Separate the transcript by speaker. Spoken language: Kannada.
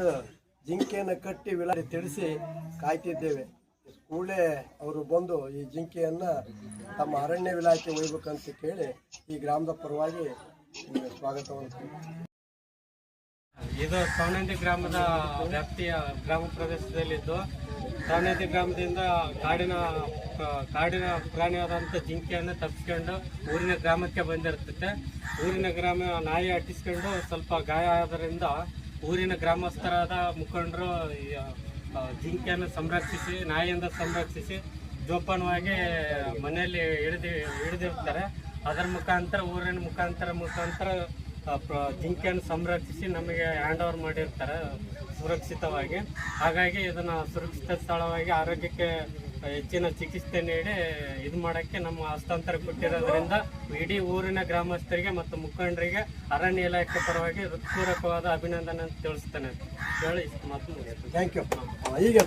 Speaker 1: ತಪ್ಪಿಸ್ಕೊಂಡು ಜಿಂಕೆಯನ್ನು ಕಟ್ಟಿ ವಿಳಾಸ ತಿಳಿಸಿ ಕಾಯ್ತಿದ್ದೇವೆ. ಕೂಡಲೇ ಅವರು ಬಂದು ಈ ಜಿಂಕೆಯನ್ನು ತಮ್ಮ ಅರಣ್ಯ ಇಲಾಖೆ ಒಯ್ಯಬೇಕಂತ ಕೇಳಿ ಈ ಗ್ರಾಮದ ಪರವಾಗಿ ಸ್ವಾಗತವನ್ನು.
Speaker 2: ಇದು ಸವಣಂದಿ ಗ್ರಾಮದ ವ್ಯಾಪ್ತಿಯ ಗ್ರಾಮ ಪ್ರದೇಶದಲ್ಲಿದ್ದು, ಸವಣಂದಿ ಗ್ರಾಮದಿಂದ ಕಾಡಿನ ಪ್ರಾಣಿಯಾದಂಥ ಜಿಂಕೆಯನ್ನು ತಪ್ಪಿಸ್ಕೊಂಡು ಊರಿನ ಗ್ರಾಮಕ್ಕೆ ಬಂದಿರ್ತೈತೆ. ಊರಿನ ಗ್ರಾಮ ನಾಯಿ ಅಟ್ಟಿಸ್ಕೊಂಡು ಸ್ವಲ್ಪ ಗಾಯ ಆಗೋದ್ರಿಂದ ಊರಿನ ಗ್ರಾಮಸ್ಥರಾದ ಮುಖಂಡರು ಜಿಂಕೆಯನ್ನು ಸಂರಕ್ಷಿಸಿ, ನಾಯಿಯಿಂದ ಸಂರಕ್ಷಿಸಿ ಜೋಪಾನವಾಗಿ ಮನೆಯಲ್ಲಿ ಹಿಡಿದಿರ್ತಾರೆ. ಅದರ ಮುಖಾಂತರ ಊರಿನ ಮುಖಾಂತರ ಜಿಂಕೆಯನ್ನು ಸಂರಕ್ಷಿಸಿ ನಮಗೆ ಹ್ಯಾಂಡ್ ಓವರ್ ಮಾಡಿರ್ತಾರೆ ಸುರಕ್ಷಿತವಾಗಿ. ಹಾಗಾಗಿ ಇದನ್ನು ಸುರಕ್ಷಿತ ಸ್ಥಳವಾಗಿ ಆರೋಗ್ಯಕ್ಕೆ ಹೆಚ್ಚಿನ ಚಿಕಿತ್ಸೆ ನೀಡಿ ಇದು ಮಾಡೋಕ್ಕೆ ನಮ್ಮ ಹಸ್ತಾಂತರ ಕೊಟ್ಟಿರೋದ್ರಿಂದ ಇಡೀ ಊರಿನ ಗ್ರಾಮಸ್ಥರಿಗೆ ಮತ್ತು ಮುಖಂಡರಿಗೆ ಅರಣ್ಯ ಇಲಾಖೆ ಪರವಾಗಿ ಹೃತ್ಪೂರ್ವಕವಾದ ಅಭಿನಂದನೆ ತಿಳಿಸ್ತೇನೆ ಹೇಳಿ ಇಷ್ಟು ಮಾತು ಮುಗಿಸ್ತೇನೆ.
Speaker 1: Thank you. ಈಗ